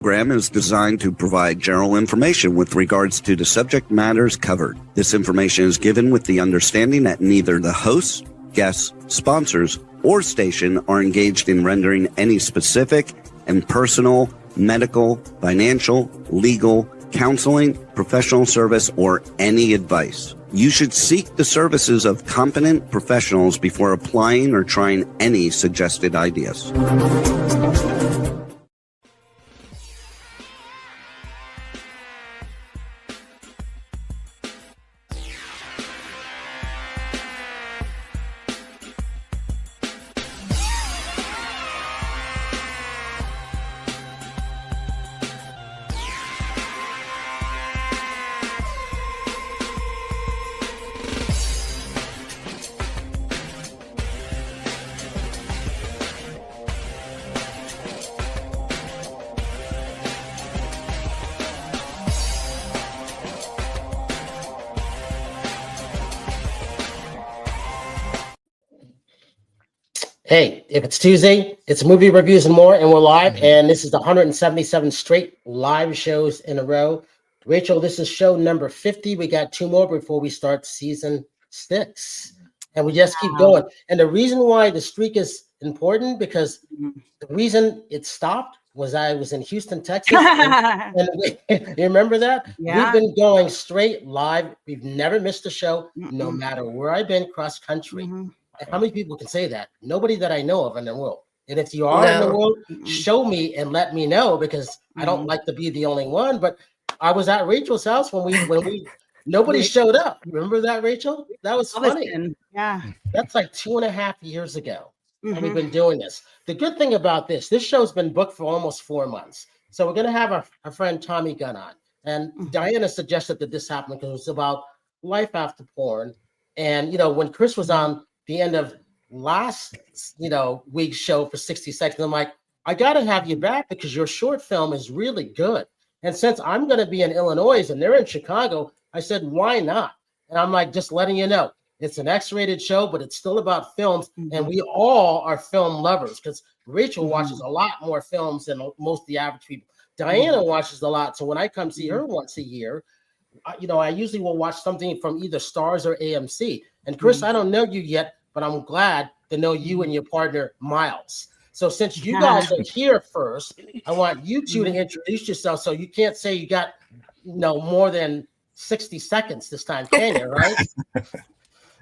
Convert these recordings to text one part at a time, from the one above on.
program is designed to provide general information with regards to the subject matters covered. This information is given with the understanding that neither the hosts, guests, sponsors, or station are engaged in rendering any specific and personal, medical, financial, legal, counseling, professional service, or any advice. You should seek the services of competent professionals before applying or trying any suggested ideas. Hey, if it's Tuesday, it's movie reviews and more, and we're live. And this is the 177 straight live shows in a row. Rachel, this is show number 50. We got 2 more before we start season 6. And we just keep going. And the reason why the streak is important, because the reason it stopped was I was in Houston, Texas. and you remember that? Yeah. We've been going straight live. We've never missed a show, no matter where I've been cross country. How many people can say that? Nobody that I know of in the world. And if you are in the world, show me and let me know, because I don't like to be the only one. But I was at Rachel's house when we nobody showed up. Remember that, Rachel? That was funny. Yeah. That's like 2.5 years ago. And we've been doing this. The good thing about this show's been booked for almost 4 months. So we're going to have our friend Tommy Gunn on. And Dyanna suggested that this happened because it was about life after porn. And, when Chris was on the end of last, week's show for 60 seconds, I'm like, I got to have you back because your short film is really good. And since I'm going to be in Illinois and they're in Chicago, I said, why not? And I'm like, just letting you know, it's an X-rated show, but it's still about films. And we all are film lovers, because Rachel watches a lot more films than most of the average people. Dyanna watches a lot. So when I come see her once a year, I usually will watch something from either Stars or AMC. And Chris, I don't know you yet, but I'm glad to know you and your partner, Miles. So since you guys are here first, I want you two to introduce yourself. So you can't say you got, more than 60 seconds this time, can you, right?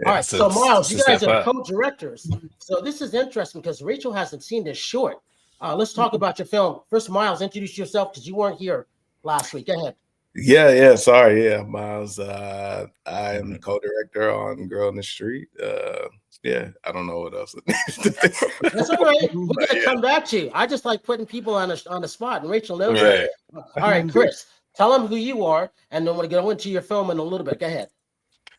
All right, so Miles, you guys are co-directors. So this is interesting because Rachel hasn't seen this short. Let's talk about your film. First, Miles, introduce yourself because you weren't here last week. Go ahead. Yeah, sorry. Yeah, Miles. I am the co-director on Girl in the Street. I don't know what else. That's all right. We're gonna come back to you. I just like putting people on the spot, and Rachel knows that. All right, Chris, tell them who you are, and then we're gonna go into your film in a little bit. Go ahead.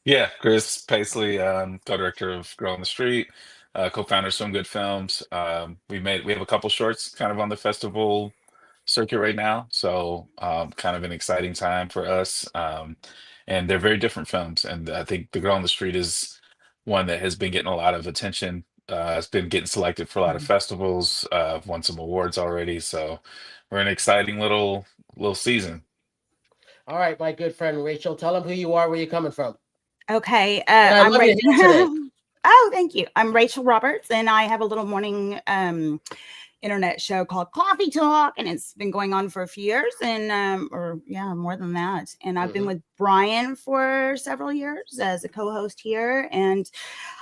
Yeah, Chris Paisley, co-director of Girl in the Street, co-founder of Some Good Films. We have a couple shorts kind of on the festival circuit right now, so kind of an exciting time for us. And they're very different films, and I think The Girl on the Street is one that has been getting a lot of attention. It's been getting selected for a lot of festivals. Won some awards already, so we're in an exciting little season. All right, my good friend Rachel, tell them who you are, where you're coming from. Okay, I'm Rachel. Oh, thank you. I'm Rachel Roberts, and I have a little morning internet show called Coffee Talk, and it's been going on for a few years, and more than that. And I've been with Brian for several years as a co-host here, and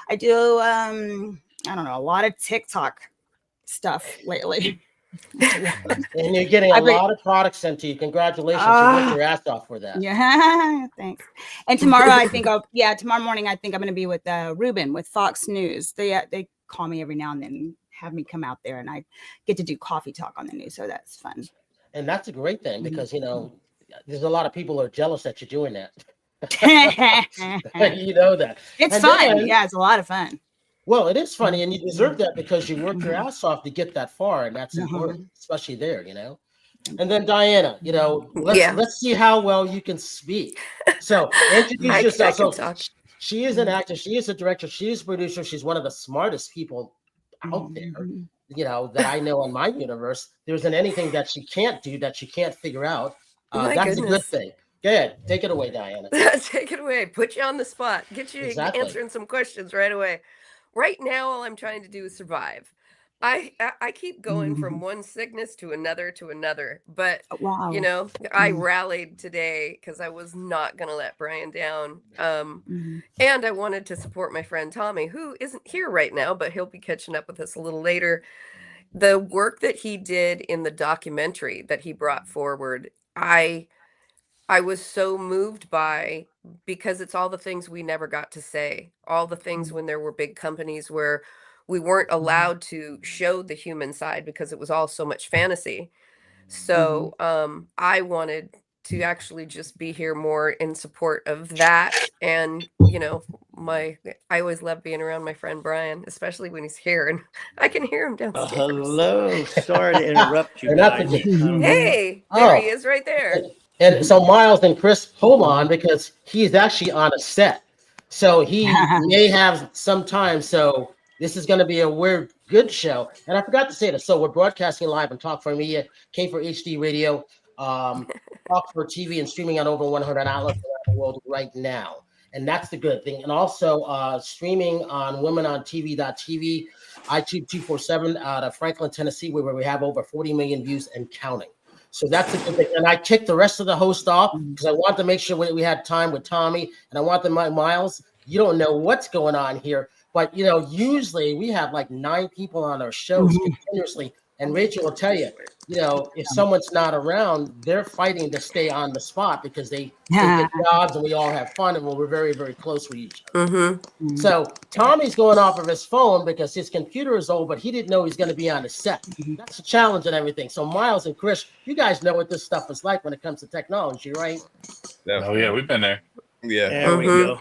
I do a lot of TikTok stuff lately. And you're getting a lot of products sent to you. Congratulations. You worked your ass off for that. Yeah, thanks. And tomorrow tomorrow morning I think I'm going to be with Ruben with Fox News. They call me every now and then, have me come out there, and I get to do coffee talk on the news, so that's fun. And that's a great thing, because there's a lot of people who are jealous that you're doing that. You know that. It's fun. Yeah, it's a lot of fun. Well, it is funny, and you deserve that because you worked your ass off to get that far, and that's important, especially there, And then Dyanna, let's see how well you can speak. So introduce yourself. She is an actor. She is a director. She is a producer. She's one of the smartest people out there. that I know in my universe. There isn't anything that she can't do that she can't figure out. My That's a good goodness. thing. Go ahead, take it away, Dyanna. Take it away. Put you on the spot. Get you Exactly. answering some questions right away. Right now, all I'm trying to do is survive. I keep going from one sickness to another, but Wow. I rallied today because I was not gonna let Brian down. And I wanted to support my friend Tommy, who isn't here right now, but he'll be catching up with us a little later. The work that he did in the documentary that he brought forward, I was so moved by, because it's all the things we never got to say, all the things when there were big companies where we weren't allowed to show the human side because it was all so much fantasy. So I wanted to actually just be here more in support of that. And, I always love being around my friend Brian, especially when he's here and I can hear him downstairs. Hello. Sorry to interrupt you guys. Hey, there he is right there. And so Miles and Chris, hold on, because he's actually on a set. So he may have some time. So this is going to be a weird, good show. And I forgot to say this. So we're broadcasting live on Talk for Media, K for HD Radio, Talk for TV, and streaming on over 100 outlets around the world right now. And that's the good thing. And also streaming on womenontv.tv, iTube 247 out of Franklin, Tennessee, where we have over 40 million views and counting. So that's a good thing. And I kicked the rest of the host off because I want to make sure we had time with Tommy. And I want them, Miles, you don't know what's going on here. But, usually we have like 9 people on our shows continuously. And Rachel will tell you, if someone's not around, they're fighting to stay on the spot because they get jobs and we all have fun and we're very, very close with each other. So Tommy's going off of his phone because his computer is old, but he didn't know he's going to be on the set. That's a challenge and everything. So Miles and Chris, you guys know what this stuff is like when it comes to technology, right? Oh yeah, we've been there. Yeah. There we go.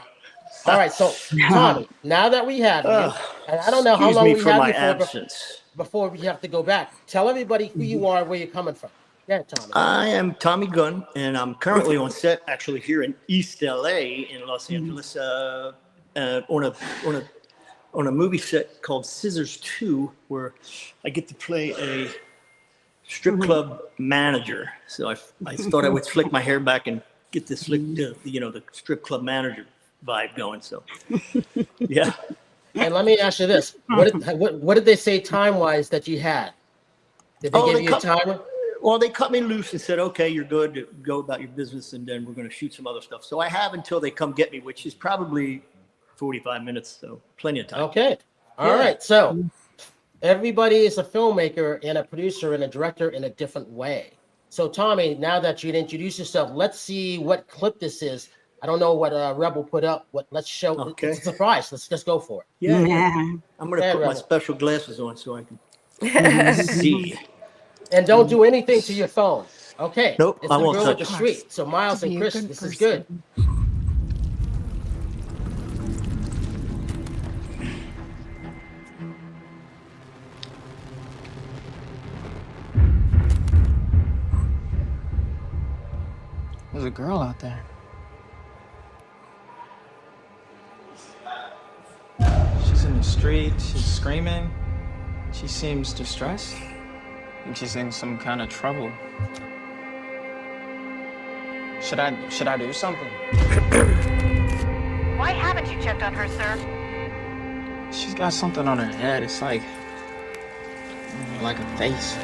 All right. So Tommy, now that we have you, and I don't know how Excuse long me we for have my you for absence. before we have to go back. Tell everybody who you are, where you're coming from. Yeah, Tommy. I am Tommy Gunn, and I'm currently on set actually here in East LA in Los Angeles on a movie set called Scissors 2, where I get to play a strip club manager. So I thought I would flick my hair back and get this the strip club manager vibe going. So yeah. And let me ask you this: what did they say time-wise that you had? Did they give you a timer? Well, they cut me loose and said, "Okay, you're good to go about your business, and then we're going to shoot some other stuff." So I have until they come get me, which is probably 45 minutes, so plenty of time. Okay, all right. So everybody is a filmmaker and a producer and a director in a different way. So Tommy, now that you'd introduce yourself, let's see what clip this is. I don't know what Rebel put up. Let's show. Okay. It's a surprise. Let's just go for it. Yeah. I'm going to put my special glasses on so I can see. And don't do anything to your phone. Okay. Nope. It's I the won't girl with touch the it. street. So Miles and Chris, this is good. There's a girl out there. She's in the street, she's screaming. She seems distressed. I think she's in some kind of trouble. Should I do something? Why haven't you checked on her, sir? She's got something on her head. It's like a face.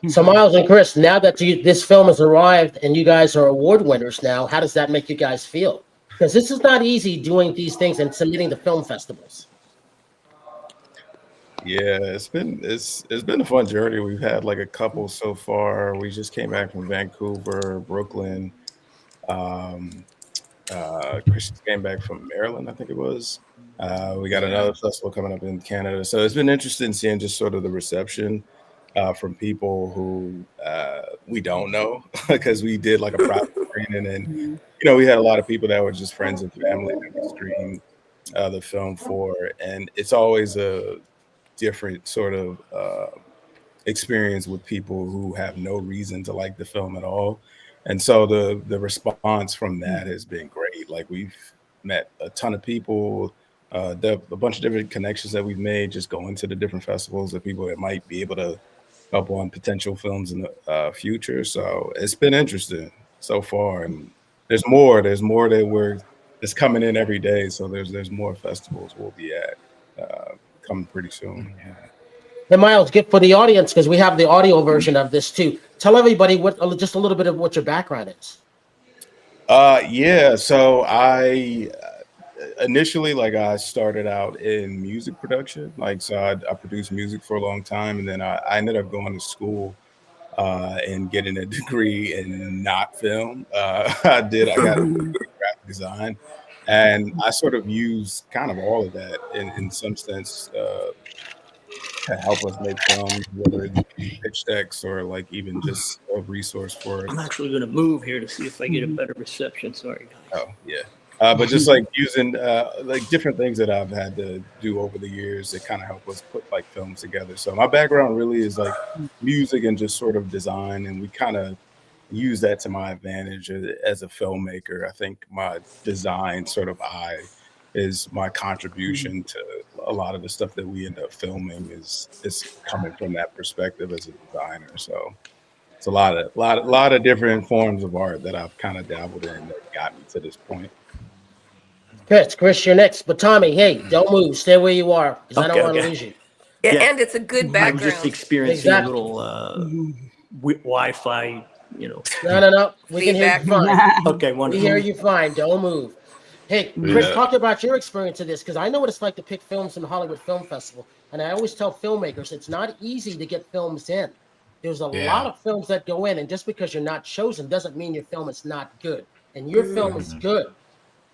So Miles and Chris, now that this film has arrived and you guys are award winners now, how does that make you guys feel? Because this is not easy doing these things and submitting to film festivals. Yeah, it's been a fun journey. We've had like a couple so far. We just came back from Vancouver, Brooklyn. Chris came back from Maryland, I think it was. We got another festival coming up in Canada. So it's been interesting seeing just sort of the reception. from people who we don't know because we did like a private screening, and we had a lot of people that were just friends and family that we streamed the film for, and it's always a different sort of experience with people who have no reason to like the film at all. And so the response from that has been great. Like, we've met a ton of people, a bunch of different connections that we've made just going to the different festivals of people that might be able to help on potential films in the future. So it's been interesting so far, and there's more that's coming in every day. So there's more festivals we'll be at coming pretty soon. Hey, Miles, get for the audience, because we have the audio version of this too. Tell everybody just a little bit of what your background is. So I initially, I started out in music production. So I produced music for a long time, and then I ended up going to school and getting a degree in not film. I got a degree in graphic design, and I sort of use kind of all of that in some sense to help us make films, whether it's pitch decks or even just a resource for us. I'm actually going to move here to see if I get a better reception. Sorry, guys. Oh, yeah. But just using different things that I've had to do over the years that kind of help us put films together. So my background really is music and just sort of design, and we kind of use that to my advantage as a filmmaker. I think my design sort of eye is my contribution to a lot of the stuff that we end up filming is coming from that perspective as a designer. So it's a lot of different forms of art that I've kind of dabbled in that got me to this point. Chris, you're next. But Tommy, hey, don't move. Stay where you are, because I don't want to lose you. Yeah, and it's a good background. I'm just experiencing a little Wi-Fi, No. We can hear you fine. Okay, wonderful. We hear you fine. Don't move. Hey, Chris, talk about your experience of this, because I know what it's like to pick films in the Hollywood Film Festival. And I always tell filmmakers it's not easy to get films in. There's a lot of films that go in, and just because you're not chosen doesn't mean your film is not good. And your film is good.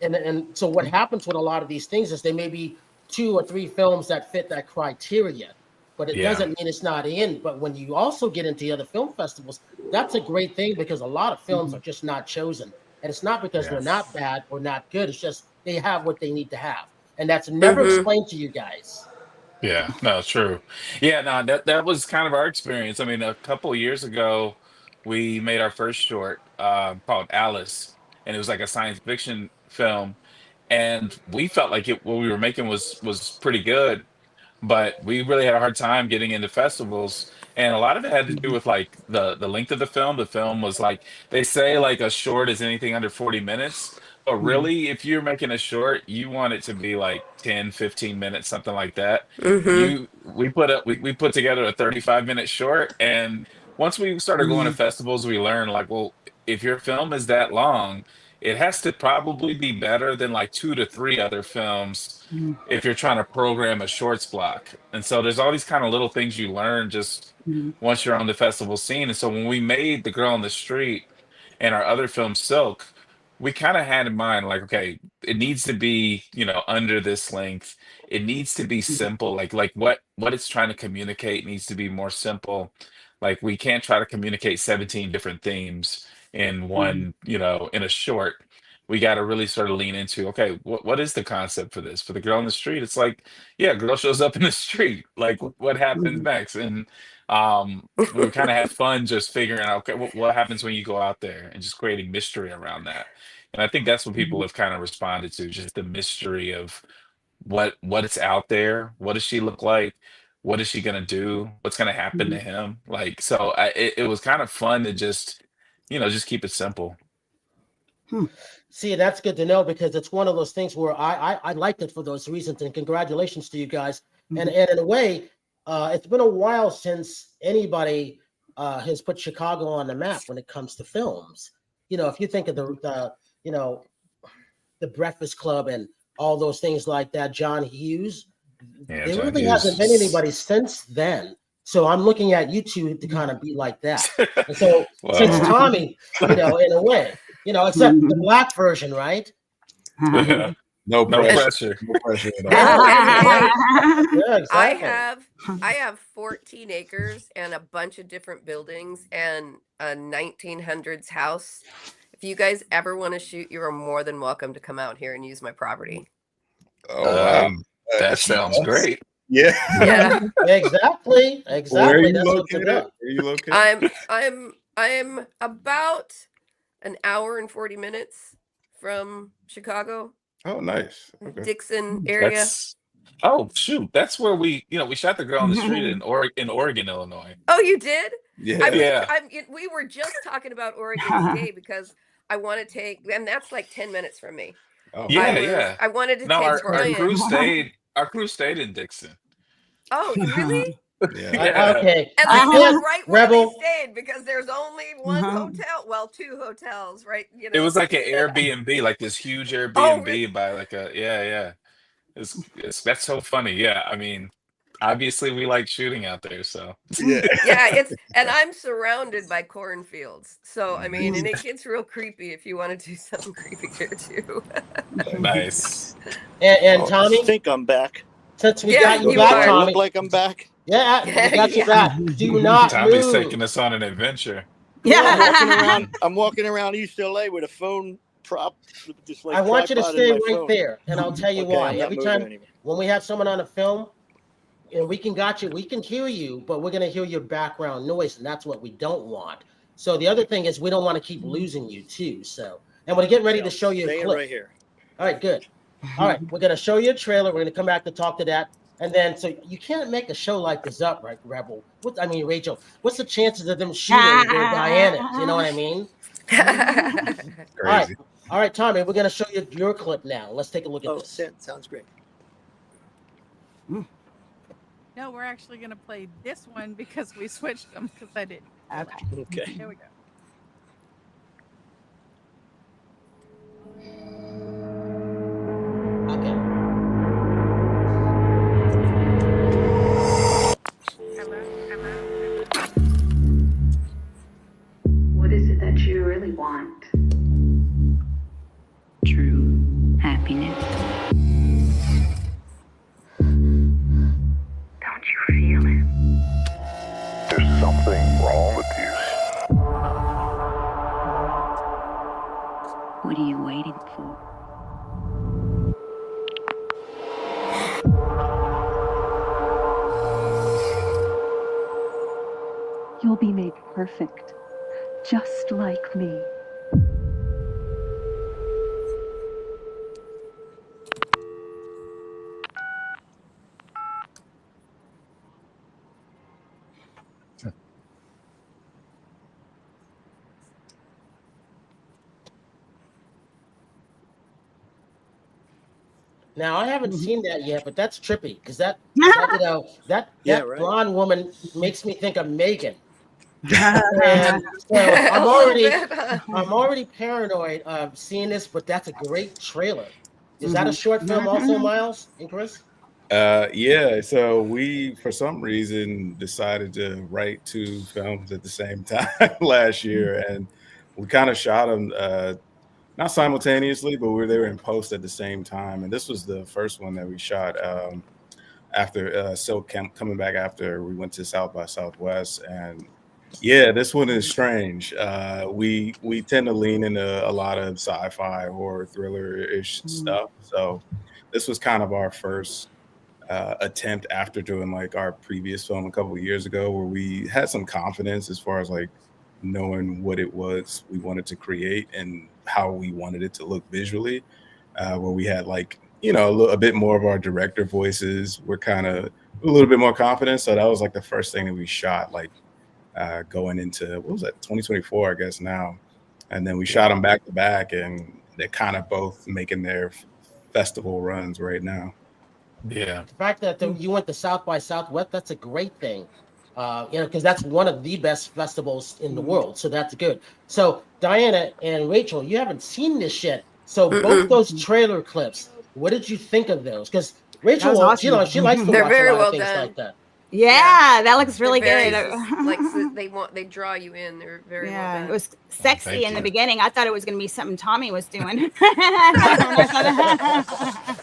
And so what happens with a lot of these things is there may be 2 or 3 films that fit that criteria, but it doesn't mean it's not in. But when you also get into the other film festivals, that's a great thing, because a lot of films are just not chosen. And it's not because they're not bad or not good. It's just they have what they need to have. And that's never explained to you guys. Yeah, no, true. Yeah, no, that was kind of our experience. I mean, a couple of years ago, we made our first short called Alice, and it was like a science fiction film. And we felt like what we were making was pretty good, but we really had a hard time getting into festivals, and a lot of it had to do with the length of the film. The film was they say a short is anything under 40 minutes, but really if you're making a short, you want it to be 10, 15 minutes, something like that. We put together a 35-minute short, and once we started going to festivals, we learned well, if your film is that long, it has to probably be better than 2 to 3 other films if you're trying to program a shorts block. And so there's all these kind of little things you learn just once you're on the festival scene. And so when we made The Girl on the Street and our other film, Silk, we kind of had in mind, okay, it needs to be, under this length. It needs to be simple. What it's trying to communicate needs to be more simple. We can't try to communicate 17 different themes in one, in a short. We got to really sort of lean into, okay, what is the concept for this? For The Girl on the Street, it's a girl shows up in the street. What happens next? And we kind of had fun just figuring out, okay, what happens when you go out there, and just creating mystery around that. And I think that's what people have kind of responded to, just the mystery of what it's out there. What does she look like? What is she going to do? What's going to happen to him? It was kind of fun to just keep it simple. See, that's good to know, because it's one of those things where I liked it for those reasons, and congratulations to you guys. And in a way, it's been a while since anybody has put Chicago on the map when it comes to films. If you think of the Breakfast Club and all those things like that, John Hughes, there really hasn't been anybody since then. So I'm looking at you two to kind of be like that. And so since Tommy, in a way, except the black version, right? No No pressure. pressure. No pressure at all. Yeah, exactly. I have 14 acres and a bunch of different buildings and a 1900s house. If you guys ever want to shoot, you are more than welcome to come out here and use my property. Oh wow. That sounds great. Yeah. Yeah. Exactly. Where are Exactly. you That's what it's located? about. Where are you located? I'm about an hour and 40 minutes from Chicago, Oh, nice. Okay. Dixon area. Oh shoot, that's where we shot the girl on the street in Oregon, Illinois. Oh, you did? Yeah. We were just talking about Oregon today because I want to take, and that's like 10 minutes from me. Oh, Yeah. I wanted to No, take our crew stayed in Dixon. Oh, really? Yeah. Okay. And they were right where Rebel. we stayed because there's only one hotel. Well, 2 hotels, right? You know. It was like an Airbnb, like this huge Airbnb really? by like a that's so funny. Yeah, I mean, obviously we like shooting out there, so Yeah, and I'm surrounded by cornfields, so I mean, and it gets real creepy if you want to do something creepy here too. Nice. And Tommy, I think I'm back. since we Yeah, got you you back, are. Tommy. Look like I'm back. Yeah, we got you back. Do not Tommy's move. taking us on an adventure. I'm walking around East LA with a phone prop. Just like I want you to tripod stay in my right phone. there, and I'll tell you Okay, why. I'm not Every moving time anymore. when we have someone on a film, and we can hear you, but we're gonna hear your background noise, and that's what we don't want. So the other thing is we don't want to keep losing you too. So, and we're getting ready to show you a Staying clip. right here. All right, good. All right, we're gonna show you a trailer. We're gonna come back to talk to that, and then so you can't make a show like this up, right, Rebel? Rachel. What's the chances of them shooting where Diana is? You know what I mean? Crazy. All right, Tommy. We're gonna show you your clip now. Let's take a look at this. Sounds great. No, we're actually going to play this one because we switched them because I didn't. Okay. Here we go. Okay. What is it that you really want? True happiness. Don't you feel it? There's something wrong with you. What are you waiting for? You'll be made perfect, just like me. Now I haven't seen that yet, but that's trippy because that right. blonde woman makes me think of Megan. And so I'm already paranoid of seeing this, but that's a great trailer. Is that a short film also, Miles and Chris? Yeah, so we for some reason decided to write 2 films at the same time last year, and we kind of shot them not simultaneously, but they were in post at the same time. And this was the first one that we shot after Silk coming back after we went to South by Southwest. And yeah, this one is strange. We tend to lean into a lot of sci-fi, horror, thriller-ish stuff. So this was kind of our first attempt after doing like our previous film a couple of years ago, where we had some confidence as far as like knowing what it was we wanted to create and how we wanted it to look visually, where we had like, a bit more of our director voices. We're kind of a little bit more confident. So that was like the first thing that we shot, like going into, 2024, I guess now. And then we shot them back to back, and they're kind of both making their festival runs right now. Yeah. The fact that you went to South by Southwest, that's a great thing. Because that's one of the best festivals in the world. So that's good. So Diana and Rachel, you haven't seen this yet. So both those trailer clips, what did you think of those? Because Rachel, awesome. she likes to They're watch very a lot well of things done. like that. Yeah, that looks really They're good. very they draw you in. They're very Yeah, well it was sexy Thank in the you. beginning. I thought it was going to be something Tommy was doing.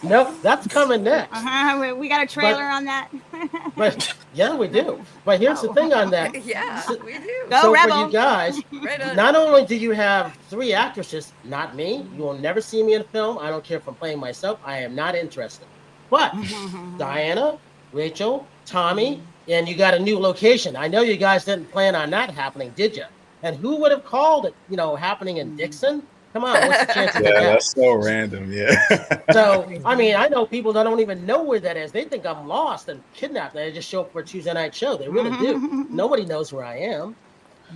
Nope, that's coming next. We got a trailer on that. But yeah, we do. But here's the thing on that. Yeah, we do. Go So Rebel. for you guys, Right on. not only do you have 3 actresses, not me, you will never see me in a film. I don't care if I'm playing myself. I am not interested. But Dyanna, Rachel, Tommy, and you got a new location. I know you guys didn't plan on that happening, did you? And who would have called it, happening in Dixon? Come on, what's the chances of Yeah, that? that's so random. Yeah. So, I mean, I know people that don't even know where that is. They think I'm lost and kidnapped. They just show up for a Tuesday night show. They really do. Nobody knows where I am.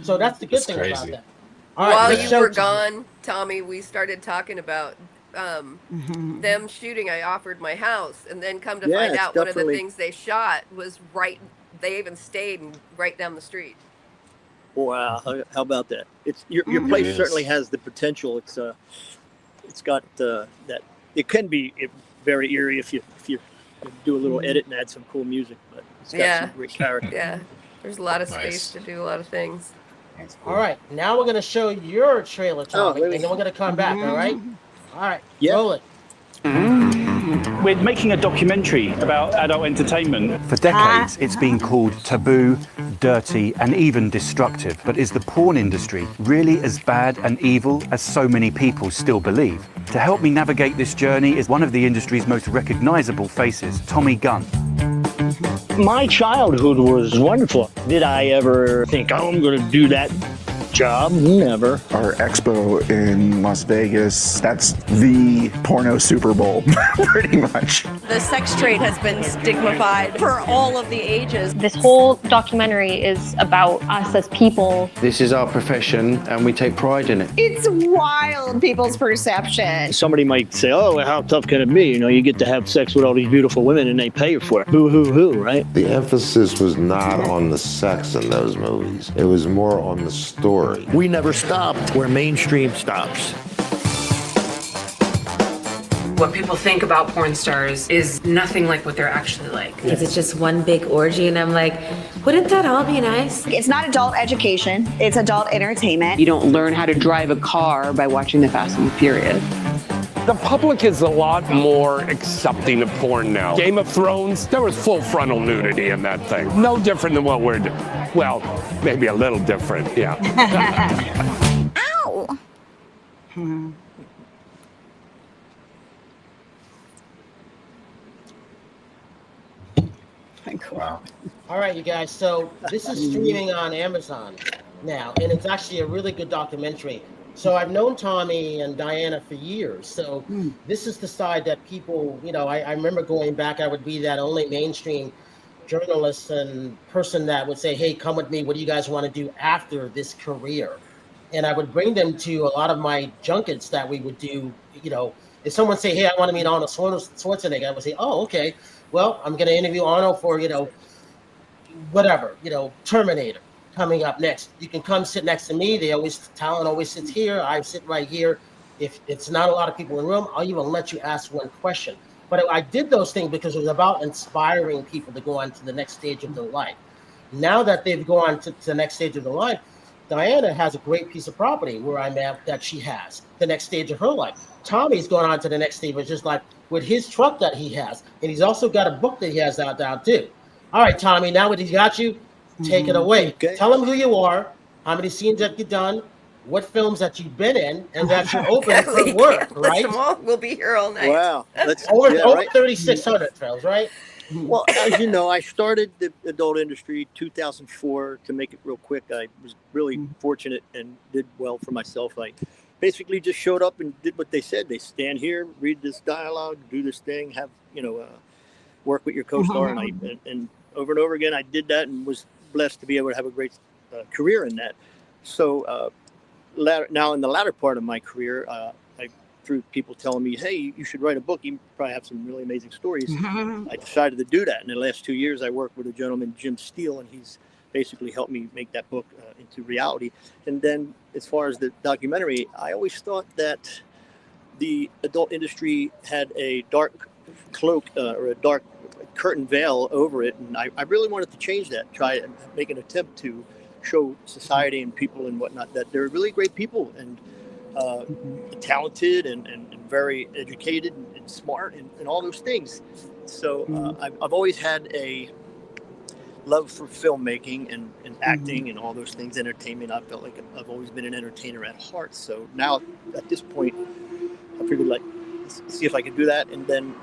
So that's the good thing about that. All right, While let's you show were to- gone, Tommy, we started talking about them shooting. I offered my house, and then come to Yeah, find it's out one of the definitely- things they shot was right. They even stayed right down the street. Wow, how about that? It's your place certainly has the potential. It's got that. It can be very eerie if you do a little edit and add some cool music, but it's got some great character. Yeah, there's a lot of space to do a lot of things. All right, now we're going to show your trailer, Tommy, and then we're going to come back, all right? All right, roll it. We're making a documentary about adult entertainment. For decades, it's been called taboo, dirty, and even destructive. But is the porn industry really as bad and evil as so many people still believe? To help me navigate this journey is one of the industry's most recognizable faces, Tommy Gunn. My childhood was wonderful. Did I ever think, I'm going to do that job? Never. Our expo in Las Vegas, that's the porno Super Bowl, pretty much. The sex trade has been stigmatized for all of the ages. This whole documentary is about us as people. This is our profession and we take pride in it. It's wild, people's perception. Somebody might say, oh, how tough can it be? You get to have sex with all these beautiful women and they pay you for it. Boo, hoo, hoo, right? The emphasis was not on the sex in those movies. It was more on the story. We never stopped where mainstream stops. What people think about porn stars is nothing like what they're actually like. Because it's just one big orgy, and I'm like, wouldn't that all be nice? It's not adult education, it's adult entertainment. You don't learn how to drive a car by watching the Fast and Furious. The public is a lot more accepting of porn now. Game of Thrones, there was full frontal nudity in that thing. No different than what we're doing. Well, maybe a little different, yeah. Ow! Wow. All right, you guys. So this is streaming on Amazon now, and it's actually a really good documentary. So I've known Tommy and Dyanna for years. So this is the side that people, I remember going back, I would be that only mainstream journalist and person that would say, hey, come with me. What do you guys want to do after this career? And I would bring them to a lot of my junkets that we would do. If someone say, hey, I want to meet Arnold Schwarzenegger, I would say, oh, okay. Well, I'm going to interview Arnold for, whatever, Terminator coming up next. You can come sit next to me. Talent always sits here. I sit right here. If it's not a lot of people in the room, I'll even let you ask one question. But I did those things because it was about inspiring people to go on to the next stage of their life. Now that they've gone to the next stage of their life, Dyanna has a great piece of property where I'm at that she has the next stage of her life. Tommy's going on to the next stage, which is like with his truck that he has. And he's also got a book that he has out there too. All right, Tommy, now that he's got you, take it away. Okay. Tell him who you are, how many scenes that you've done, what films that you've been in, and that you're open for work, right? We'll be here all night. Wow. Over 3,600 films, right? Well, as you know, I started the adult industry 2004. To make it real quick, I was really fortunate and did well for myself. I basically just showed up and did what they said. They stand here, read this dialogue, do this thing, have work with your co-star, and over and over again, I did that and was blessed to be able to have a great career in that. So now in the latter part of my career, through people telling me, hey, you should write a book. You probably have some really amazing stories. I decided to do that. In the last 2 years, I worked with a gentleman, Jim Steele, and he's basically helped me make that book into reality. And then as far as the documentary, I always thought that the adult industry had a dark cloak or a dark curtain veil over it, and I really wanted to change that, try and make an attempt to show society and people and whatnot that they're really great people and talented and very educated and smart and all those things. So I've always had a love for filmmaking and acting and all those things, entertainment. I felt like I've always been an entertainer at heart. So now at this point, I figured like, see if I could do that. And then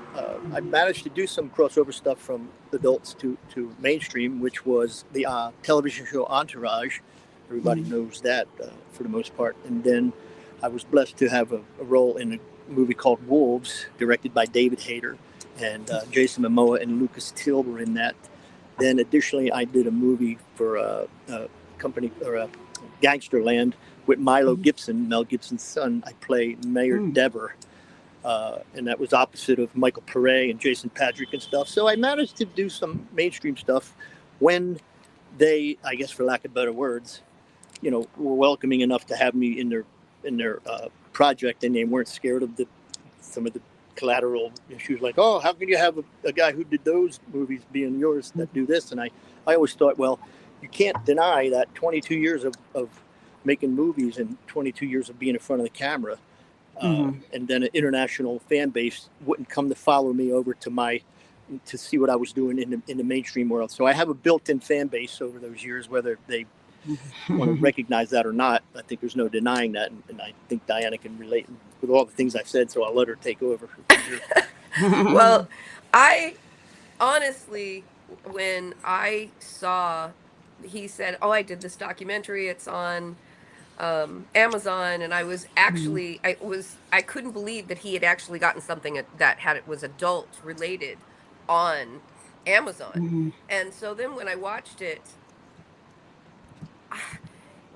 I managed to do some crossover stuff from adults to mainstream, which was the television show Entourage. Everybody knows that for the most part. And then I was blessed to have a role in a movie called Wolves, directed by David Hayter, and Jason Momoa and Lucas Till were in that. Then additionally, I did a movie for a company, or Gangsterland, with Milo Gibson, Mel Gibson's son. I play Mayor Dever, and that was opposite of Michael Pare and Jason Patrick and stuff. So I managed to do some mainstream stuff when they, I guess for lack of better words, were welcoming enough to have me in their project, and they weren't scared of some of the collateral issues, like, oh, how can you have a guy who did those movies being yours that do this? And I always thought, well, you can't deny that 22 years of making movies and 22 years of being in front of the camera, and then an international fan base wouldn't come to follow me over to see what I was doing in the mainstream world. So I have a built-in fan base over those years, whether they want to recognize that or not. I think there's no denying that, and I think Dyanna can relate with all the things I said, so I'll let her take over. Well, I honestly, when I saw, he said, oh, I did this documentary, it's on Amazon, and I was actually, I couldn't believe that he had actually gotten something it was adult related on Amazon. And so then when I watched it,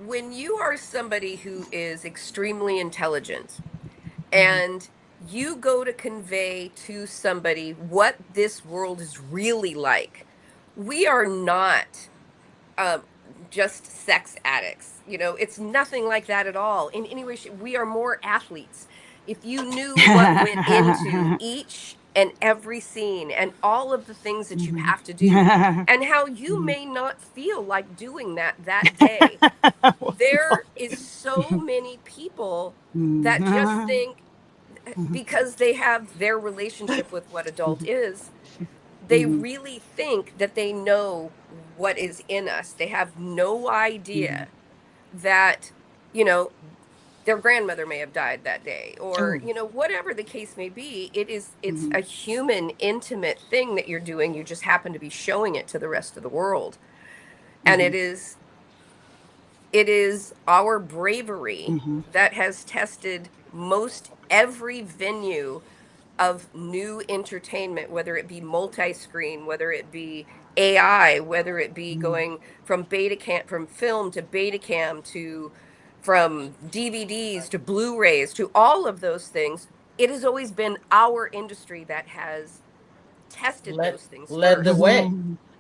when you are somebody who is extremely intelligent and you go to convey to somebody what this world is really like, we are not just sex addicts. It's nothing like that at all. In any way, we are more athletes. If you knew what went into each and every scene and all of the things that you have to do and how you may not feel like doing that day. There is so many people that just think because they have their relationship with what adult is, they really think that they know what is in us. They have no idea that, their grandmother may have died that day, or whatever the case may be. It's a human, intimate thing that you're doing. You just happen to be showing it to the rest of the world. And it is our bravery that has tested most every venue of new entertainment, whether it be multi-screen, whether it be AI, whether it be going from film to Betacam to from DVDs to Blu-rays to all of those things. It has always been our industry that has tested those things led the first. way.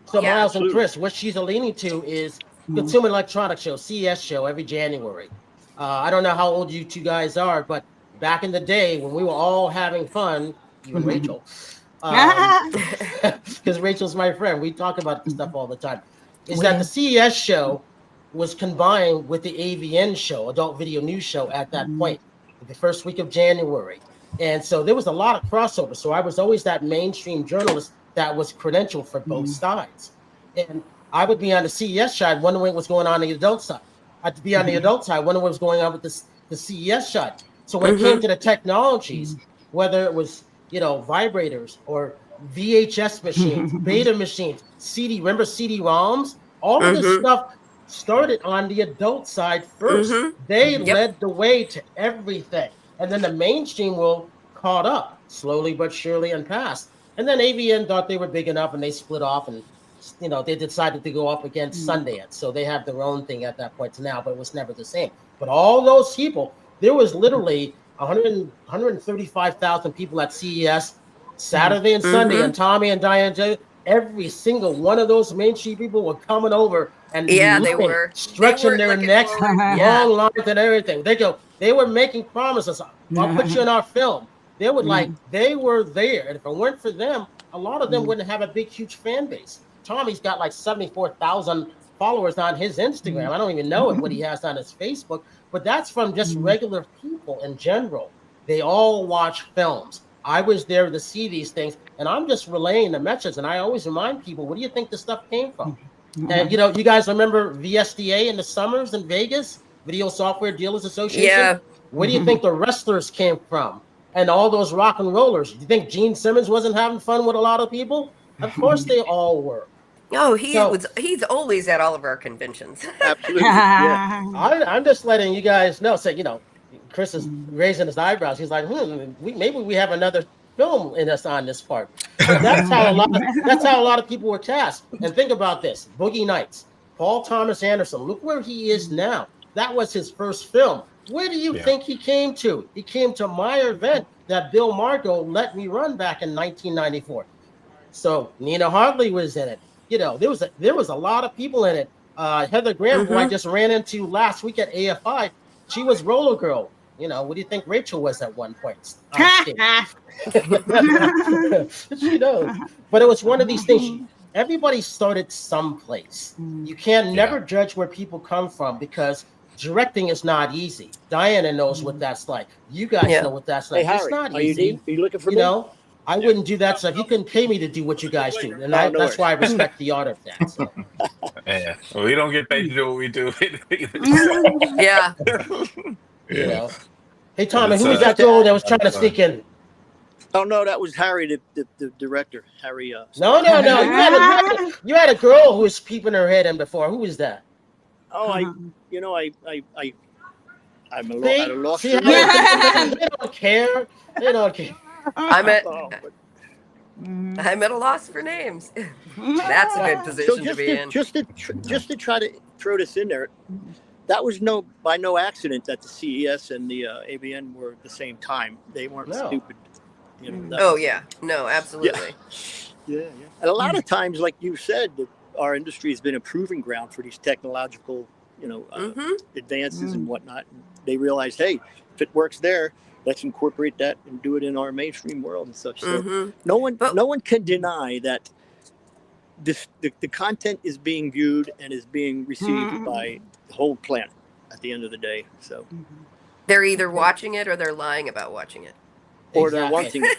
So Yeah. Miles and Chris, what she's leaning to is Consumer Electronics Show, CES show, every January. I don't know how old you two guys are, but back in the day when we were all having fun, you and Rachel, because Rachel's my friend, we talk about this stuff all the time, is that the CES show was combined with the AVN show, Adult Video News Show, at that point, the first week of January. And so there was a lot of crossover. So I was always that mainstream journalist that was credentialed for both sides. And I would be on the CES side wondering what's going on the adult side. I'd be on the adult side wondering what was going on with the CES side. So when it came to the technologies, whether it was, vibrators or VHS machines, beta machines, remember CD-ROMs? All of this stuff started on the adult side first. They led the way to everything. And then the mainstream world caught up slowly but surely and passed. And then AVN thought they were big enough and they split off and, they decided to go up against Sundance. So they have their own thing at that point to now, but it was never the same. But all those people, there was literally 135,000 people at CES Saturday and Sunday, and Tommy and Dyanna, every single one of those mainstream people were coming over and they were stretching their necks, long lines and everything. They were making promises. I'll put you in our film. They would they were there. And if it weren't for them, a lot of them wouldn't have a big, huge fan base. Tommy's got like 74,000 followers on his Instagram. I don't even know what he has on his Facebook, but that's from just regular people in general. They all watch films. I was there to see these things, and I'm just relaying the message. And I always remind people, where do you think this stuff came from? And you know, you guys remember VSDA in the summers in Vegas, Video Software Dealers Association? Yeah. Where do you think the wrestlers came from? And all those rock and rollers. Do you think Gene Simmons wasn't having fun with a lot of people? Of course they all were. Oh, he's always at all of our conventions. Absolutely. Yeah. I'm just letting you guys know. So, you know, Chris is raising his eyebrows. He's like, maybe we have another film in us on this part. But that's how a lot of people were cast. And think about this: Boogie Nights, Paul Thomas Anderson. Look where he is now. That was his first film. Where do you think he came to? He came to my event that Bill Margo let me run back in 1994. So Nina Hartley was in it. You know, there was a lot of people in it. Heather Graham, who I just ran into last week at AFI, she was Roller Girl. You know, what do you think Rachel was at one point? She knows. But it was one of these things. Everybody started someplace. You can never judge where people come from, because directing is not easy. Dyanna knows what that's like. You guys know what that's like. Hey, Harry, it's not are easy. you looking for me? Know, I wouldn't do that stuff. You couldn't pay me to do what you guys do, and that's why I respect the art of that. So. Yeah, well, we don't get paid to do what we do. Yeah. You know. Hey, Tommy, who was that girl that was trying to sneak in? Oh no, that was Harry, the director. Harry. No. You had a girl who was peeping her head in before. Who was that? Oh, I'm at a loss. They don't care. They don't care. I'm at a loss for names. That's a good position to be in. Just to try to throw this in there, that was by no accident that the CES and the AVN were at the same time. They weren't stupid. You know, no, absolutely. Yeah. And a lot of times, like you said, our industry has been a proving ground for these technological, advances and whatnot. And they realized, hey, if it works there, let's incorporate that and do it in our mainstream world and such. So no one can deny that the content is being viewed and is being received by the whole planet at the end of the day. So they're either watching it or they're lying about watching it. Or they're wanting it.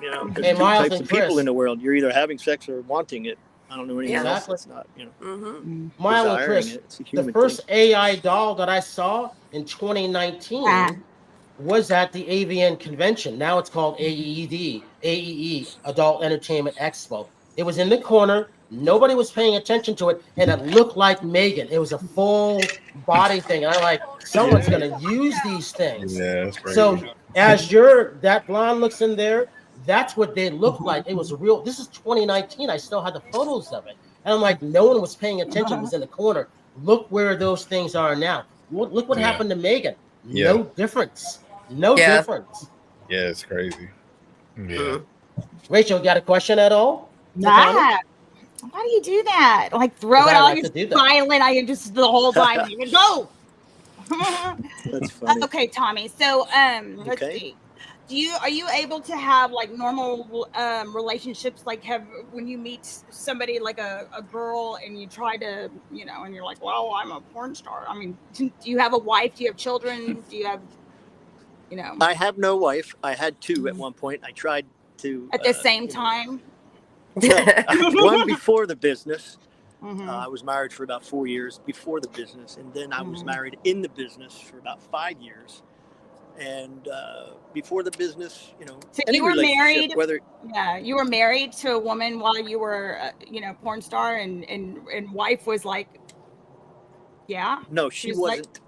You know, there's two types of people in the world. You're either having sex or wanting it. I don't know anything else that's not, Mile and Chris, the first AI doll that I saw in 2019 was at the AVN convention. Now it's called AEE, Adult Entertainment Expo. It was in the corner. Nobody was paying attention to it, and it looked like Megan. It was a full body thing. And I'm like, someone's going to use these things. Yeah, that's crazy. So as that blonde looks in there, that's what they look like. It was real. This is 2019. I still had the photos of it. And I'm like, no one was paying attention. It was in the corner. Look where those things are now. Look what happened to Megan. No difference. No difference. Yeah, it's crazy. Yeah. Rachel, got a question at all? Nah. Why do you do that? Like throw it on your silent. I just the whole time. Go. That's funny. Okay, Tommy. So let's see. Are you able to have like normal relationships, like when you meet somebody like a girl and you try to, and you're like, well, I'm a porn star. I mean, do you have a wife? Do you have children? Do you have, I have no wife. I had two at one point. I tried to at the same time. One before the business. I was married for about 4 years before the business, and then I was married in the business for about 5 years. And before the business, so you were married. You were married to a woman while you were, porn star, and wife was like, No, she wasn't.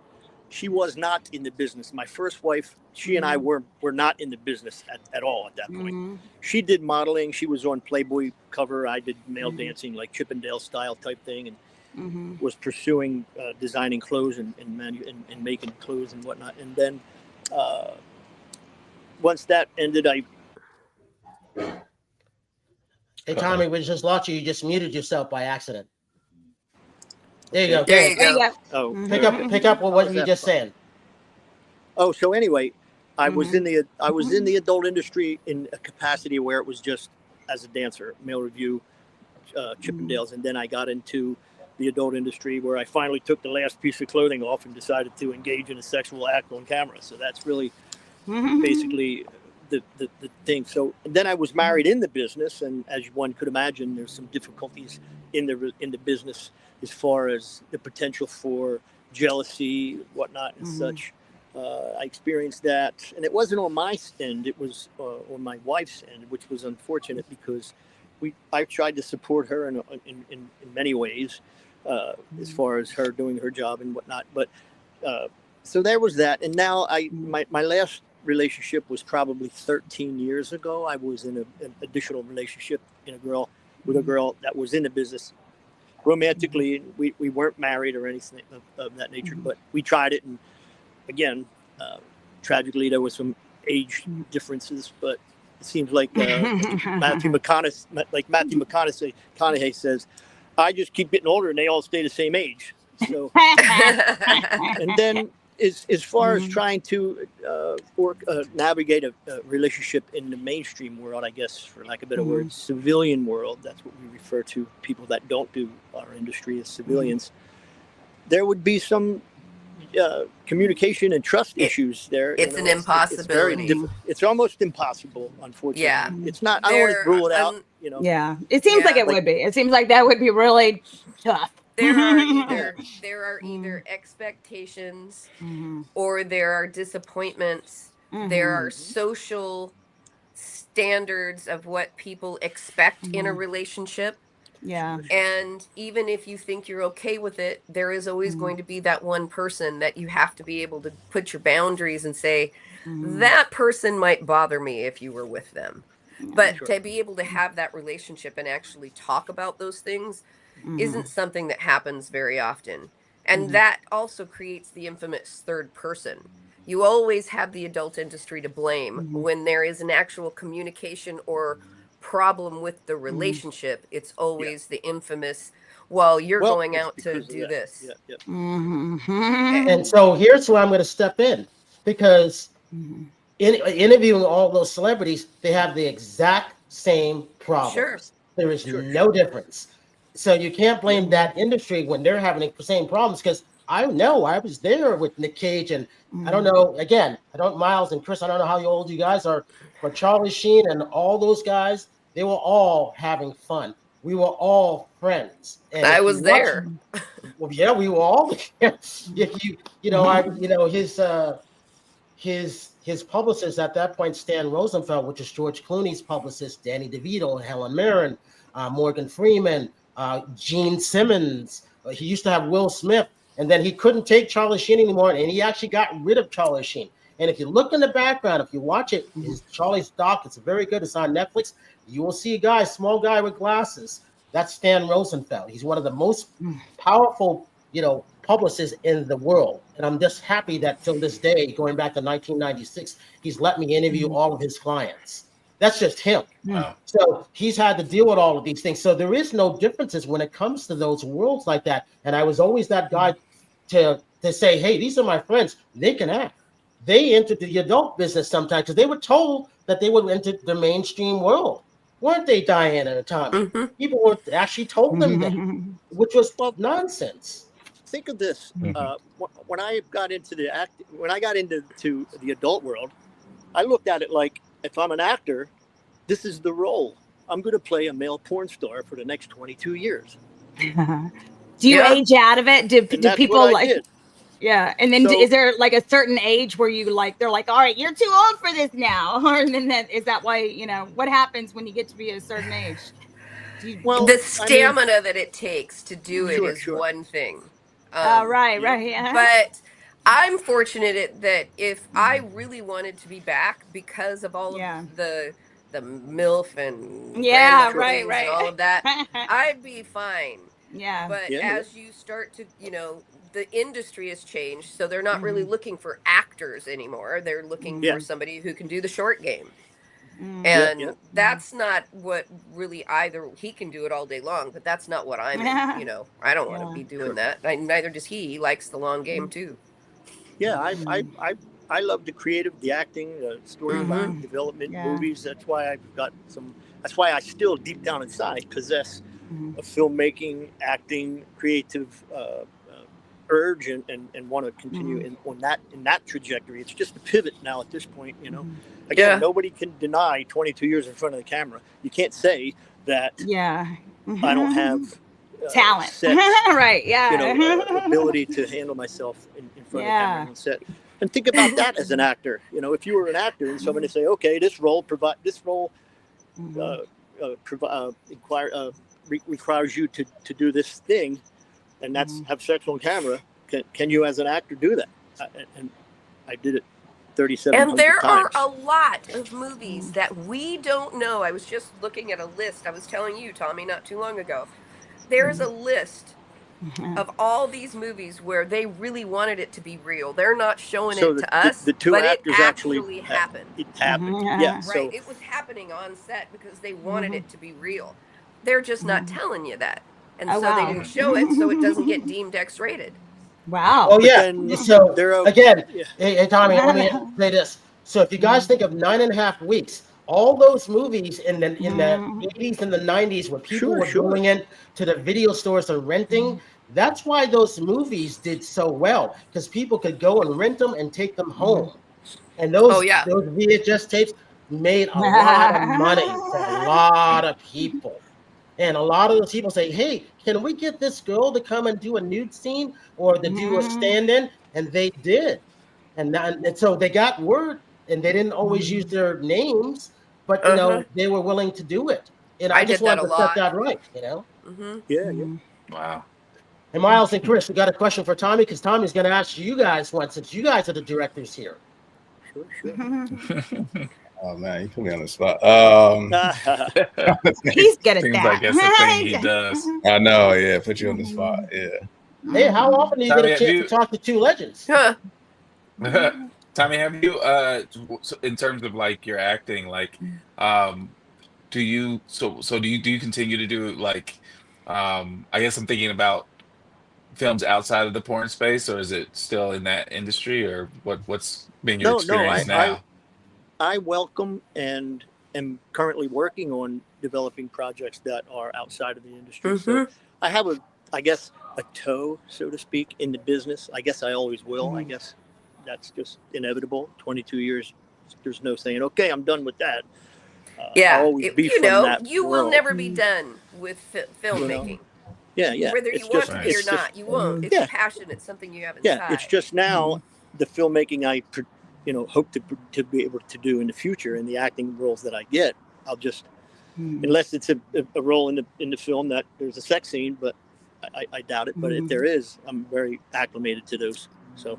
She was not in the business. My first wife, she and I were not in the business at all at that point. She did modeling. She was on Playboy cover. I did male dancing, like Chippendale style type thing, and was pursuing designing clothes and making clothes and whatnot. And then once that ended, Hey, Tommy, we just lost you. You just muted yourself by accident. There you go. There you go. Oh, pick up with what you just said. Oh, so anyway, I was in the adult industry in a capacity where it was just as a dancer, Male Review, Chippendales, and then I got into the adult industry where I finally took the last piece of clothing off and decided to engage in a sexual act on camera. So that's really basically the thing. So then I was married in the business, and as one could imagine, there's some difficulties in the business as far as the potential for jealousy, whatnot, and such. I experienced that, and it wasn't on my end; it was on my wife's end, which was unfortunate because I tried to support her in many ways, as far as her doing her job and whatnot. But so there was that, and now my last relationship was probably 13 years ago. I was in an additional relationship with a girl that was in the business romantically. We weren't married or anything of that nature, but we tried it, and again, tragically, there was some age differences, but it seems like Matthew McConaughey says, I just keep getting older and they all stay the same age. So, and then as far as trying to navigate a relationship in the mainstream world, I guess, for lack of a better word, civilian world, that's what we refer to people that don't do our industry as civilians, there would be some communication and trust issues there. It's an impossibility. It's very it's almost impossible, unfortunately. Yeah. It's not, I don't want to rule it out, Yeah. It seems like it would be. It seems like that would be really tough. There are either expectations or there are disappointments. There are social standards of what people expect in a relationship. Yeah. And even if you think you're okay with it, there is always going to be that one person that you have to be able to put your boundaries and say, that person might bother me if you were with them. But to be able to have that relationship and actually talk about those things isn't something that happens very often. And that also creates the infamous third person. You always have the adult industry to blame when there is an actual communication or problem with the relationship. It's always the infamous, well, you're going out to do this. And so here's where I'm going to step in, because in interviewing all those celebrities, they have the exact same problems. There is no difference. So you can't blame that industry when they're having the same problems, because I know I was there with Nick Cage, and I don't know, again, Miles and Chris, I don't know how old you guys are, but Charlie Sheen and all those guys, they were all having fun. We were all friends. And I was there. Well, yeah, we were all there. If his publicist at that point, Stan Rosenfeld, which is George Clooney's publicist, Danny DeVito, Helen Mirren, Morgan Freeman, Gene Simmons. He used to have Will Smith, and then he couldn't take Charlie Sheen anymore, and he actually got rid of Charlie Sheen. And if you look in the background, if you watch it, is Charlie's doc. It's very good. It's on Netflix. You will see a guy, small guy with glasses. That's Stan Rosenfeld. He's one of the most powerful, publicists in the world. And I'm just happy that till this day, going back to 1996, he's let me interview all of his clients. That's just him. So he's had to deal with all of these things. So there is no differences when it comes to those worlds like that. And I was always that guy to say, hey, these are my friends. They can act. They entered the adult business sometimes because they were told that they would enter the mainstream world. Weren't they, Dyanna and Tommy? People were actually told them that, which was nonsense. Think of this. When I got into the adult world, I looked at it like, if I'm an actor, this is the role. I'm going to play a male porn star for the next 22 years. Do you age out of it? Do people like? Yeah, and then is there like a certain age where you they're like, all right, you're too old for this now, or then is that why what happens when you get to be a certain age? The stamina that it takes to do it is one thing. Right, yeah. But I'm fortunate that if I really wanted to be back because of all of the MILF and right, and all of that, I'd be fine. Yeah. But as you start to, the industry has changed, so they're not really looking for actors anymore. They're looking for somebody who can do the short game. And that's not what really either. He can do it all day long, but that's not what I'm in, I don't want to be doing that. Neither does he. He likes the long game too. Yeah, I I love the creative, the acting, the storyline, development, movies. That's why I've got some. That's why I still deep down inside possess a filmmaking, acting, creative urge, and want to continue in that trajectory. It's just a pivot now at this point. You know, again, nobody can deny 22 years in front of the camera. You can't say that. I don't have talent, set, right? Yeah, you know, ability to handle myself in front of the camera on set. And think about that as an actor. You know, if you were an actor and somebody say, "Okay, this role requires you to do this thing, and that's have sex on camera," can you, as an actor, do that? And I did it 37 times. And there are a lot of movies that we don't know. I was just looking at a list. I was telling you, Tommy, not too long ago. There's a list of all these movies where they really wanted it to be real. They're not showing it to us, the two but actors it actually happened. It happened. Right. So It was happening on set because they wanted it to be real. They're just not telling you that. And so they didn't show it, so it doesn't get deemed X-rated. Wow. Oh, yeah. So, again, hey, Tommy, let me say this. So if you guys think of 9.5 weeks, all those movies in the 80s and the 90s where people were going in to the video stores and renting, that's why those movies did so well, because people could go and rent them and take them home. And those VHS tapes made a lot of money for a lot of people. And a lot of those people say, "Hey, can we get this girl to come and do a nude scene or to do a stand-in?" And they did. And so they got word, and they didn't always use their names, but you know, they were willing to do it. And I just wanted to set that right, you know? Yeah. Wow. And Miles and Chris, we got a question for Tommy, because Tommy's going to ask you guys one, since you guys are the directors here. Oh man, you put me on the spot. He's good at Seems that. like that's the thing he does. I know, yeah, put you on the spot. Yeah. Hey, how often do you get a chance to talk to two legends? Tommy, have you in terms of like your acting, like do you continue to do like I guess I'm thinking about films outside of the porn space, or is it still in that industry, or what's been your experience now? I welcome and am currently working on developing projects that are outside of the industry. So I have I guess a toe, so to speak, in the business. I guess I always will. I guess that's just inevitable. 22 years, there's no saying, "Okay, I'm done with that." I'll always be from that you will never be done with filmmaking. Yeah. Whether It's you want just- to be it's or not, just- you won't. It's a passion. It's something you have inside. Yeah, it's just now the filmmaking I hope to be able to do in the future, and the acting roles that I get, I'll just unless it's a role in the film that there's a sex scene, but I doubt it. But if there is, I'm very acclimated to those. So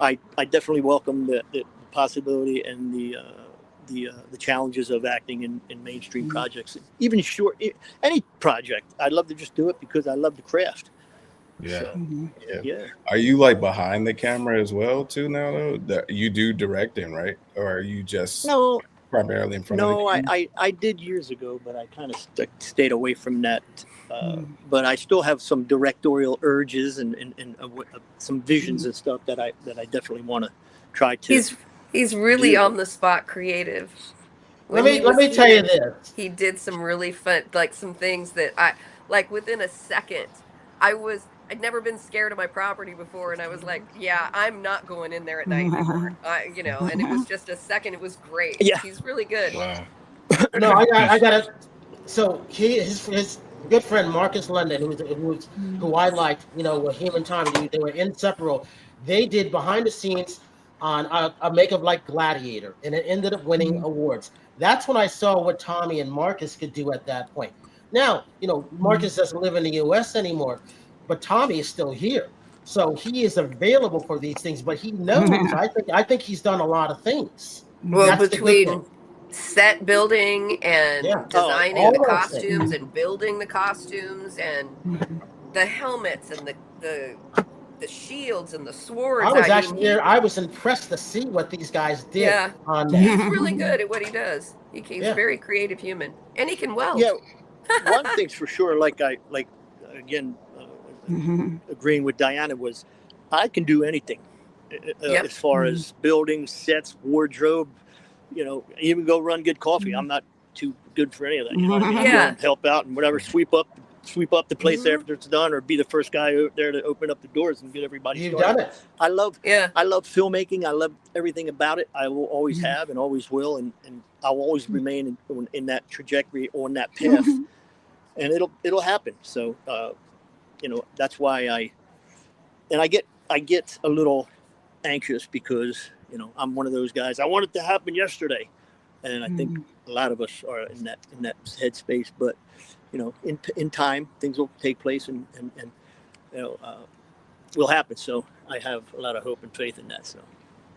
I definitely welcome the possibility and the challenges of acting in mainstream projects, even any project. I'd love to just do it because I love the craft. Yeah. So, yeah. Are you like behind the camera as well too now though? You do directing, right? Or are you just primarily in front of the camera? I did years ago, but I kind of stayed away from that. But I still have some directorial urges and some visions and stuff that I definitely want to try to. He's really on the spot creative. Let me tell you this. He did some really fun, like some things that I like within a second. I'd never been scared of my property before, and I was like, "Yeah, I'm not going in there at night anymore." And it was just a second. It was great. Yeah, he's really good. Wow. No, I got it. So his good friend Marcus London, who I liked, with him and Tommy, they were inseparable. They did behind the scenes on a makeup like Gladiator, and it ended up winning awards. That's when I saw what Tommy and Marcus could do at that point. Now, Marcus doesn't live in the U.S. anymore, but Tommy is still here. So he is available for these things, but he knows. I think he's done a lot things. Well, between set building and designing the costumes and building the costumes and the helmets and the shields and the swords. I was impressed to see what these guys did on that. He's really good at what he does. He's a very creative human, and he can weld. Yeah, one thing's for sure. Agreeing with Dyanna was, I can do anything. as far as buildings, sets, wardrobe. You know, even go run good coffee. I'm not too good for any of that. You know what I mean? Go and help out and whatever, sweep up the place after it's done, or be the first guy out there to open up the doors and get everybody started. You've done it. I love filmmaking. I love everything about it. I will always have and always will, and I will always remain in that trajectory, on that path, and it'll happen. So, you know, that's why I get a little anxious because, you know, I'm one of those guys. I want it to happen yesterday, and I think a lot of us are in that headspace. But, you know, in time, things will take place, and you know, will happen. So I have a lot of hope and faith in that. So.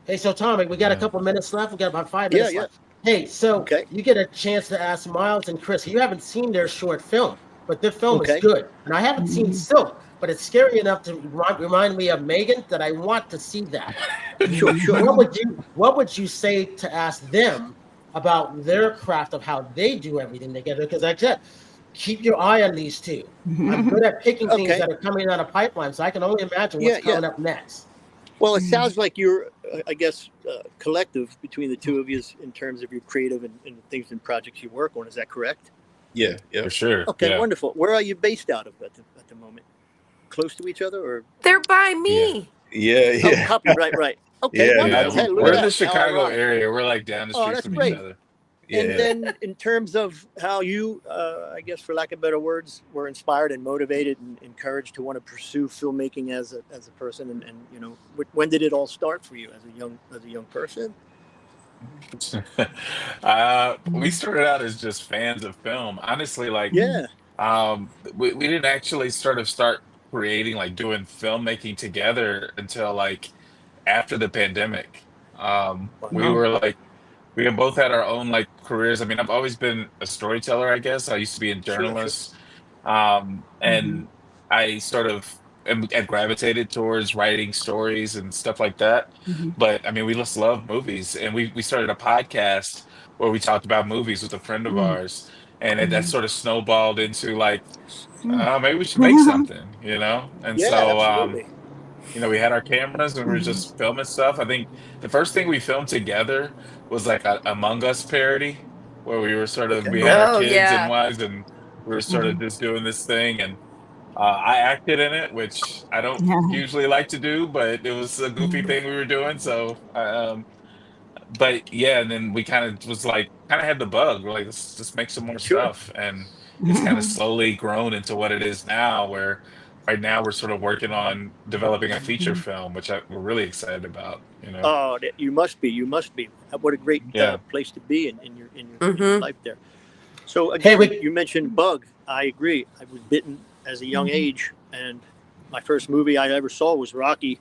Hey, so Tommy, we got a couple minutes left. We got about 5 minutes left. Hey, so you get a chance to ask Miles and Chris. You haven't seen their short film, but their film is good. And I haven't seen Silk, but it's scary enough to remind me of Megan that I want to see that. Sure. What would you say to ask them about their craft of how they do everything together? Because like I said, keep your eye on these two. I'm good at picking things that are coming out of pipeline, so I can only imagine what's coming up next. Well, it sounds like you're, I guess, collective between the two of you in terms of your creative and things and projects you work on. Is that correct? Yeah, for sure. Okay, wonderful. Where are you based out of at the moment? Close to each other, or they're by me? Yeah. Oh, copyright, right. Okay, wonderful. Hey, we're in the Chicago area. We're like down the street from each other. And then in terms of how you, I guess, for lack of better words, were inspired and motivated and encouraged to want to pursue filmmaking as a person, and you know, when did it all start for you as a young person? We started out as just fans of film. Honestly, like we didn't actually start creating, like doing filmmaking together until like after the pandemic. We have both had our own like careers. I mean, I've always been a storyteller, I guess. I used to be a journalist. And I sort of had gravitated towards writing stories and stuff like that. But I mean, we just love movies. And we started a podcast where we talked about movies with a friend of ours. And that sort of snowballed into like, maybe we should make something, you know? And absolutely. you know, we had our cameras and we were just filming stuff. I think the first thing we filmed together was like a Among Us parody where we were sort of, we had our kids and wives, and we were sort of just doing this thing. And I acted in it, which I don't usually like to do, but it was a goofy thing we were doing. So, but yeah, and then we kind of had the bug. We're like, let's just make some more stuff. And it's kind of slowly grown into what it is now, where right now we're sort of working on developing a feature film, which we're really excited about. You know? Oh, you must be. What a great place to be in your life there. So again, you mentioned bug. I agree. I was bitten as a young age, and my first movie I ever saw was Rocky,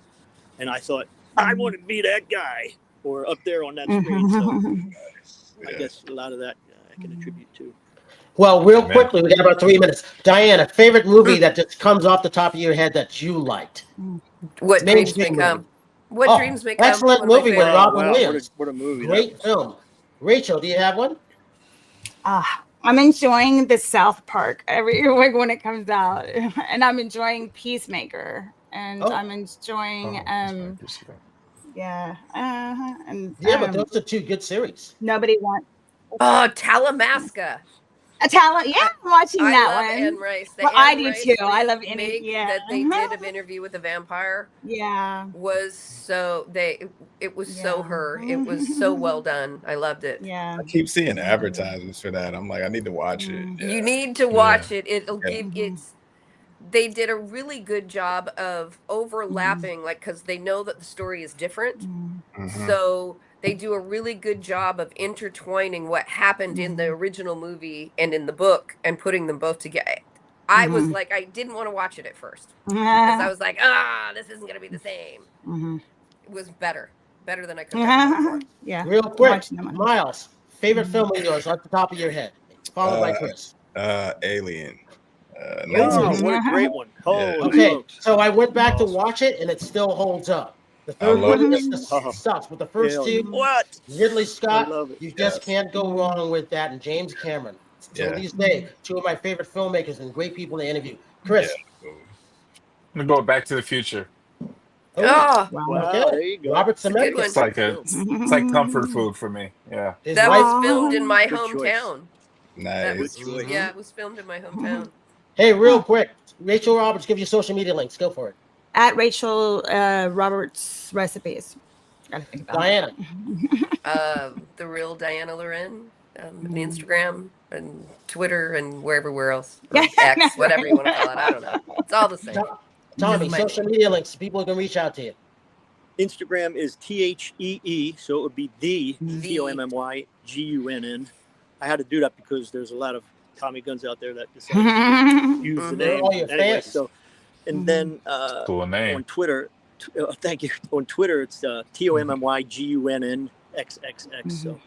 and I thought I want to be that guy, or up there on that screen. So I guess a lot of that I can attribute to. Well, real quickly, we got about 3 minutes. Dyanna, favorite movie that just comes off the top of your head that you liked? What Dreams May Come. What Dreams May Come. Excellent movie with Robin Williams. What a movie. Great film. Rachel, do you have one? I'm enjoying the South Park every week when it comes out, and I'm enjoying Peacemaker, and I'm enjoying and but those are two good series. Nobody wants. Oh, Talamasca. I'm watching that one. Anne Rice. I do too. I love Anne. That they did of Interview with a Vampire. Was so it was so her. It was so well done. I loved it. Yeah. I keep seeing advertisements for that. I'm like, I need to watch it. You need to watch it. It'll give they did a really good job of overlapping, like, because they know that the story is different. So they do a really good job of intertwining what happened in the original movie and in the book and putting them both together. I was like, I didn't want to watch it at first because I was like, this isn't going to be the same. It was better than I could have before. Yeah. Real quick, Miles, favorite film of yours off the top of your head, followed by Chris. Alien. What a great one. Okay, so I went back to watch it and it still holds up. The third one just sucks, but the first two, Ridley Scott, you just can't go wrong with that, and James Cameron. To this day, two of my favorite filmmakers and great people to interview. Chris. I'm going to go Back to the Future. Oh, Wow, Okay. there you go. Robert It's a good Zemeckis. one. It's like comfort food for me. Yeah. His That wife- was filmed in my Good choice. hometown. That Nice. was, Good choice. yeah, it was filmed in my hometown. Hey, real quick, Rachel Roberts, give your social media links. Go for it. At Rachel Roberts Recipes. Gotta think about Diana. The real Dyanna Lauren, on Instagram and Twitter and wherever else. Or X, whatever you want to call it. I don't know. It's all the same. Tommy, Just my social media links. People can reach out to you. Instagram is THEE, so it would be the TOMMYGUNN. I had to do that because there's a lot of Tommy Guns out there that decide to use the name. All your Anyway, fans. so, and then Cool name. on Twitter, thank you. On Twitter, it's TOMMYGUNN XXX. So,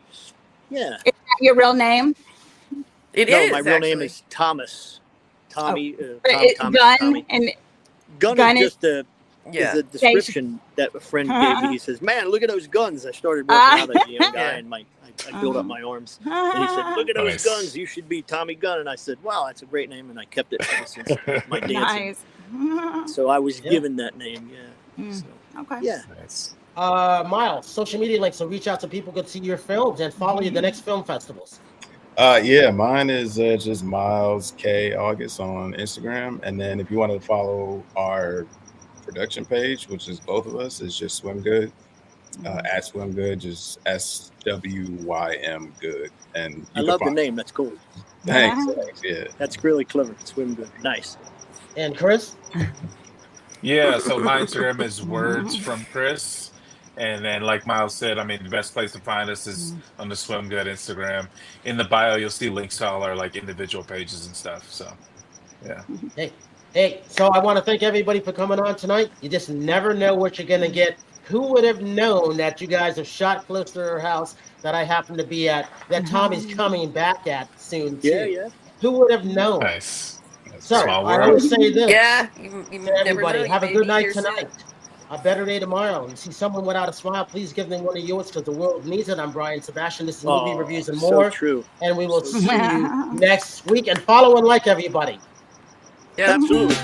yeah. Is that your real name? It no, is, my real name actually. is Thomas. Tommy. Gunn Tommy. and Gun Gunn is just a Yeah. is a description that a friend gave me. He says, "Man, look at those guns." I started working out as a young guy, and I built up my arms. And he said, "Look at those Nice. guns. You should be Tommy Gunn." And I said, "Wow, that's a great name," and I kept it ever since my dancing. nice. So I was given that name. Yeah. So, Okay. yeah. Nice. Miles, social media links, so reach out so people can see your films and follow you at the next film festivals. Yeah, mine is just Miles K August on Instagram, and then if you want to follow our production page, which is both of us, is just Swim Good. At Swim Good, just SWYM Good. And I love the name. That's cool. Thanks. Yeah. That's really clever. Swim Good. Nice. And Chris? Yeah, so my Instagram is words from Chris. And then, like Miles said, I mean, the best place to find us is on the Swim Good Instagram. In the bio, you'll see links to all our like individual pages and stuff. So, yeah. Hey, so I want to thank everybody for coming on tonight. You just never know what you're going to get. Who would have known that you guys have shot close to her house that I happen to be at, that Tommy's coming back at soon, too? Yeah. Who would have known? Nice. So, Small I world. always say this. Yeah, you to never everybody, know. have a You good may be night here soon. tonight. A better day tomorrow. You see someone without a smile, please give them one of yours because the world needs it. I'm Brian Sebastian. This is Movie Reviews and so More. true. And we will see you next week. And follow and like everybody. Yeah. Absolutely.